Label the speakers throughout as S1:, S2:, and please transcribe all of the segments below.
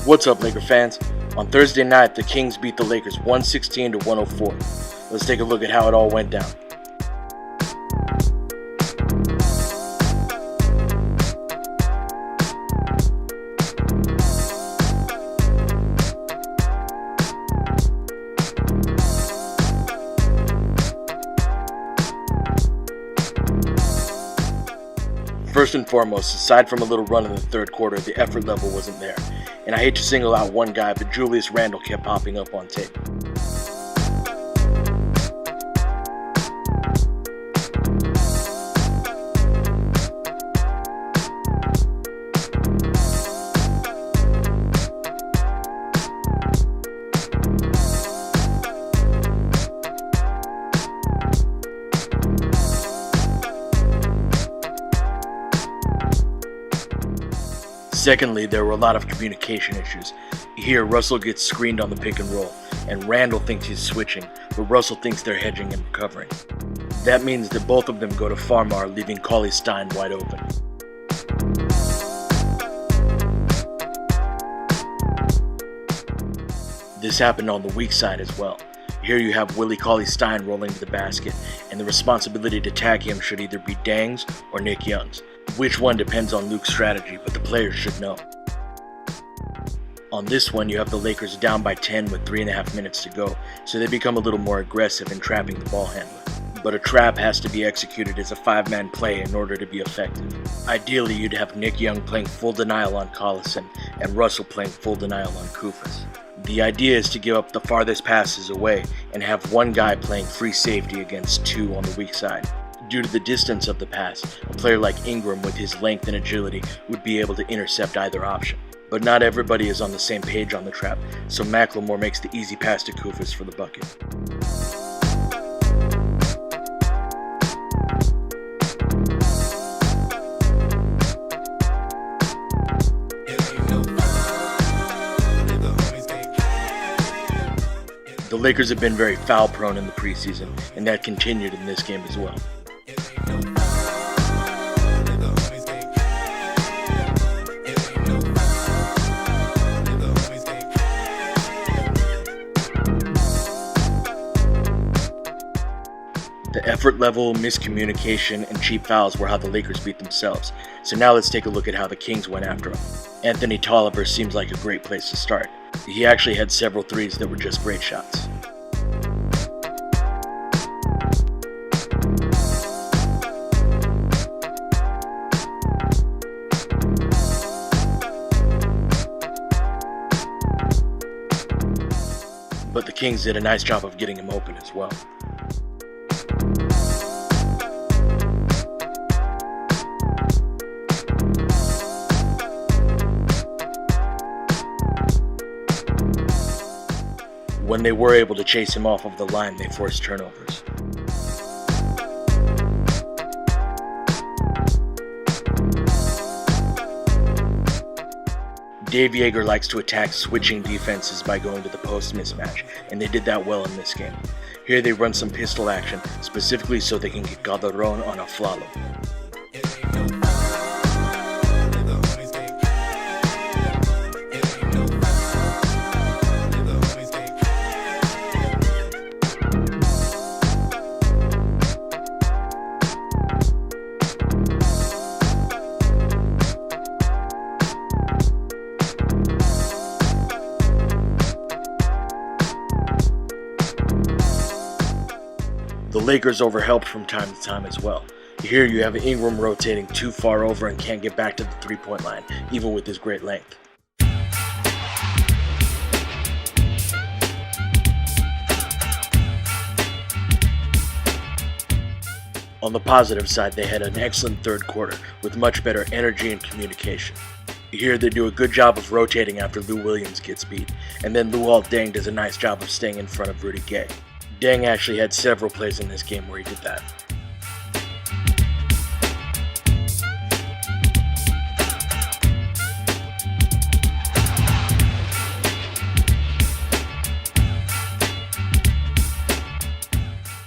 S1: What's up, Laker fans? On Thursday night, the Kings beat the Lakers 116 to 104. Let's take a look at how it all went down. First and foremost, aside from a little run in the third quarter, the effort level wasn't there. And I hate to single out one guy, but Julius Randle kept popping up on tape. Secondly, there were a lot of communication issues. Here, Russell gets screened on the pick and roll, and Randle thinks he's switching, but Russell thinks they're hedging and recovering. That means that both of them go to Farmar, leaving Cauley-Stein wide open. This happened on the weak side as well. Here you have Willie Cauley-Stein rolling to the basket, and the responsibility to tag him should either be Dang's or Nick Young's. Which one depends on Luke's strategy, but the players should know. On this one, you have the Lakers down by 10 with 3.5 minutes to go, so they become a little more aggressive in trapping the ball handler. But a trap has to be executed as a 5-man play in order to be effective. Ideally, you'd have Nick Young playing full denial on Collison and Russell playing full denial on Koufos. The idea is to give up the farthest passes away and have one guy playing free safety against two on the weak side. Due to the distance of the pass, a player like Ingram with his length and agility would be able to intercept either option. But not everybody is on the same page on the trap, so McLemore makes the easy pass to Koufos for the bucket. The Lakers have been very foul prone in the preseason, and that continued in this game as well. The effort level, miscommunication, and cheap fouls were how the Lakers beat themselves. So now let's take a look at how the Kings went after him. Anthony Tolliver seems like a great place to start. He actually had several threes that were just great shots. But the Kings did a nice job of getting him open as well. When they were able to chase him off of the line, they forced turnovers. Dave Joerger likes to attack switching defenses by going to the post mismatch, and they did that well in this game. Here they run some pistol action, specifically so they can get Calderon on a flalo. The Lakers overhelped from time to time as well. Here you have Ingram rotating too far over and can't get back to the three-point line, even with his great length. On the positive side, they had an excellent third quarter with much better energy and communication. Here they do a good job of rotating after Lou Williams gets beat, and then Luol Deng does a nice job of staying in front of Rudy Gay. Deng actually had several plays in this game where he did that.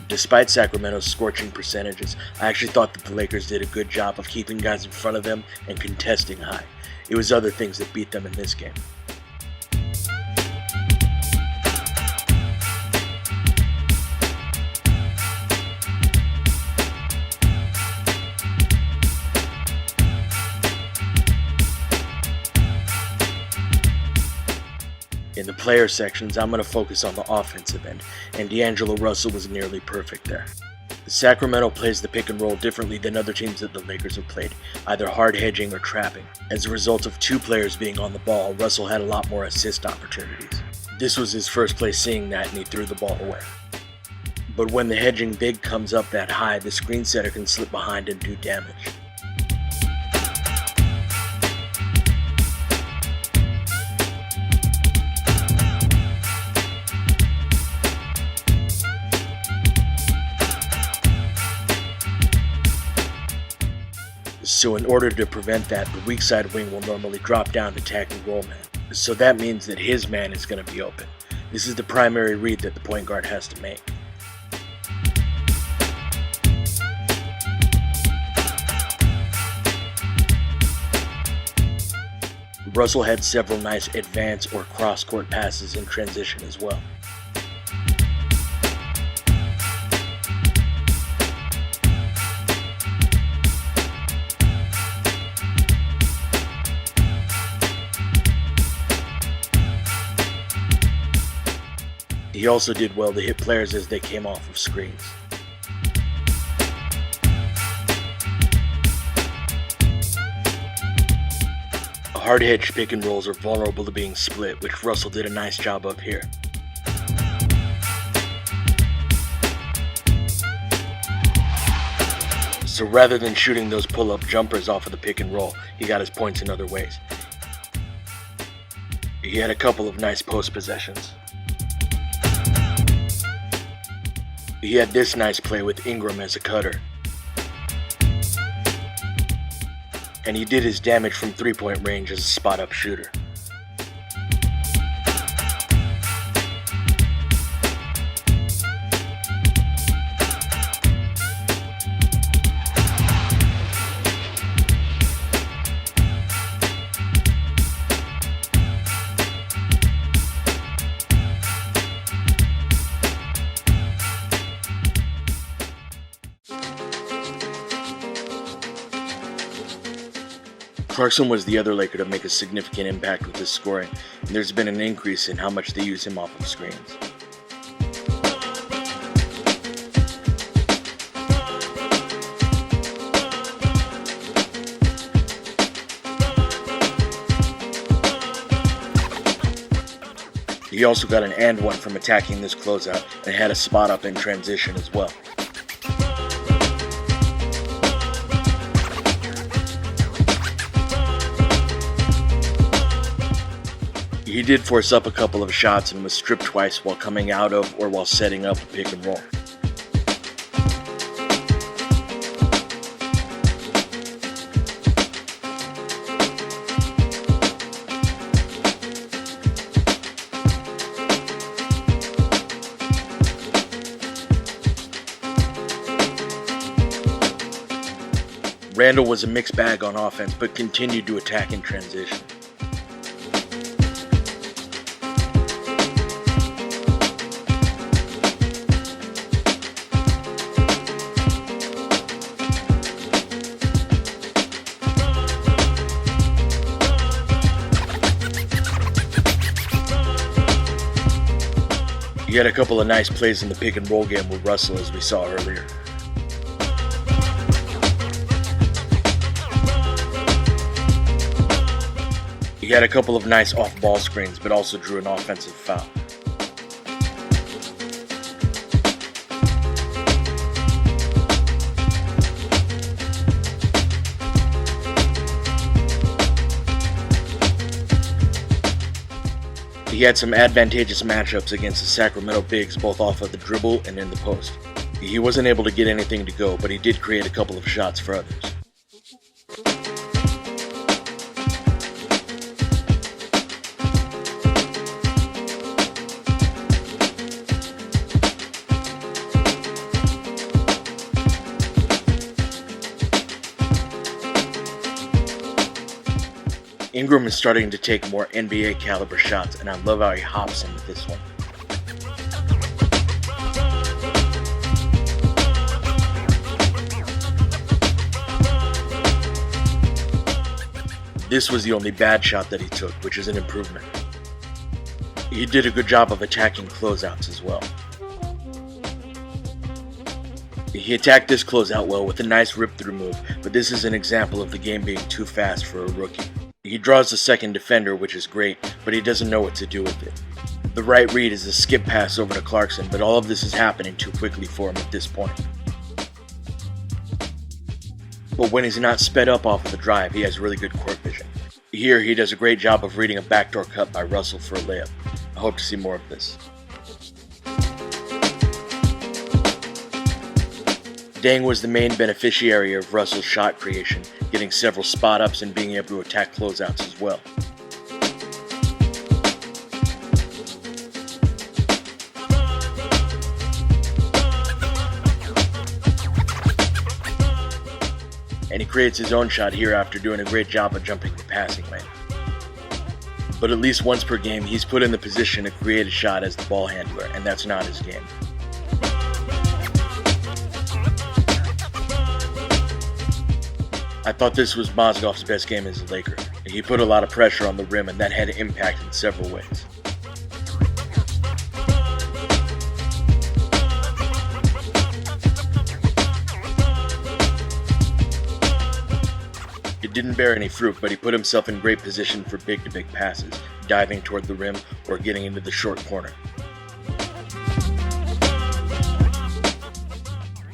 S1: Despite Sacramento's scorching percentages, I actually thought that the Lakers did a good job of keeping guys in front of them and contesting high. It was other things that beat them in this game. In the player sections, I'm going to focus on the offensive end, and D'Angelo Russell was nearly perfect there. The Sacramento plays the pick and roll differently than other teams that the Lakers have played, either hard hedging or trapping. As a result of two players being on the ball, Russell had a lot more assist opportunities. This was his first play seeing that, and he threw the ball away. But when the hedging big comes up that high, the screen setter can slip behind and do damage. So in order to prevent that, the weak side wing will normally drop down to tackle roll man. So that means that his man is going to be open. This is the primary read that the point guard has to make. Russell had several nice advance or cross-court passes in transition as well. He also did well to hit players as they came off of screens. Hard hedge pick and rolls are vulnerable to being split, which Russell did a nice job of here. So rather than shooting those pull-up jumpers off of the pick and roll, he got his points in other ways. He had a couple of nice post possessions. He had this nice play with Ingram as a cutter. And he did his damage from three-point range as a spot-up shooter. Clarkson was the other Laker to make a significant impact with his scoring, and there's been an increase in how much they use him off of screens. He also got an and one from attacking this closeout and had a spot up in transition as well. He did force up a couple of shots and was stripped twice while coming out of or while setting up a pick and roll. Randall was a mixed bag on offense, but continued to attack in transition. He had a couple of nice plays in the pick and roll game with Russell, as we saw earlier. He had a couple of nice off-ball screens, but also drew an offensive foul. He had some advantageous matchups against the Sacramento bigs, both off of the dribble and in the post. He wasn't able to get anything to go, but he did create a couple of shots for others. Ingram is starting to take more NBA caliber shots, and I love how he hops into this one. This was the only bad shot that he took, which is an improvement. He did a good job of attacking closeouts as well. He attacked this closeout well with a nice rip-through move, but this is an example of the game being too fast for a rookie. He draws the second defender, which is great, but he doesn't know what to do with it. The right read is a skip pass over to Clarkson, but all of this is happening too quickly for him at this point. But when he's not sped up off of the drive, he has really good court vision. Here, he does a great job of reading a backdoor cut by Russell for a layup. I hope to see more of this. Deng was the main beneficiary of Russell's shot creation, getting several spot ups and being able to attack closeouts as well. And he creates his own shot here after doing a great job of jumping the passing lane. But at least once per game, he's put in the position to create a shot as the ball handler, and that's not his game. I thought this was Mozgov's best game as a Laker. He put a lot of pressure on the rim, and that had an impact in several ways. It didn't bear any fruit, but he put himself in great position for big-to-big passes, diving toward the rim or getting into the short corner.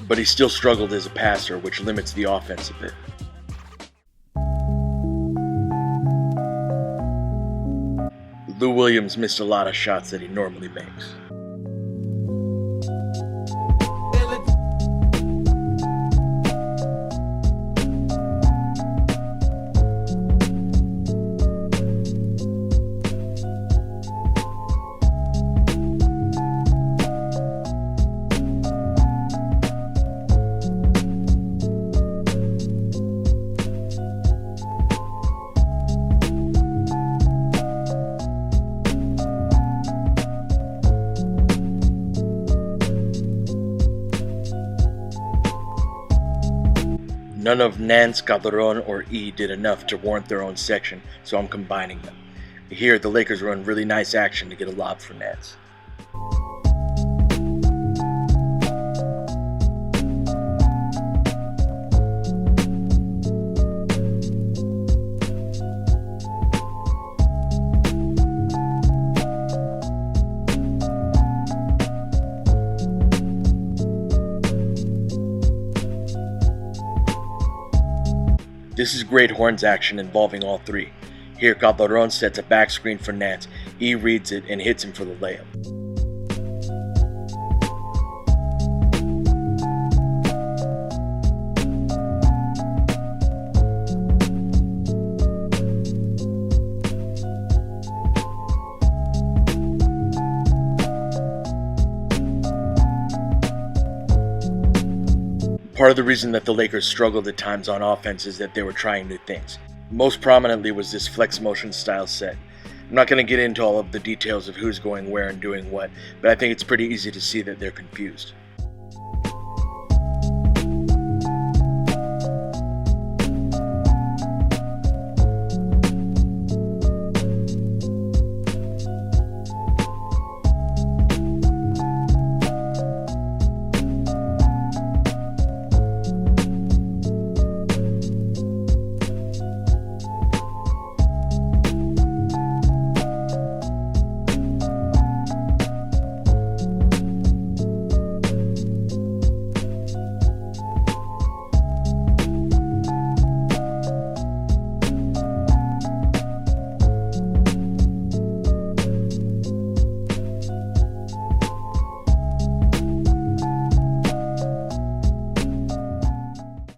S1: But he still struggled as a passer, which limits the offense a bit. Lou Williams missed a lot of shots that he normally makes. None of Nance, Calderon, or E did enough to warrant their own section, so I'm combining them. Here, the Lakers run really nice action to get a lob for Nance. This is great horns action involving all three. Here, Calderon sets a back screen for Nance. E reads it and hits him for the layup. Part of the reason that the Lakers struggled at times on offense is that they were trying new things. Most prominently was this flex motion style set. I'm not going to get into all of the details of who's going where and doing what, but I think it's pretty easy to see that they're confused.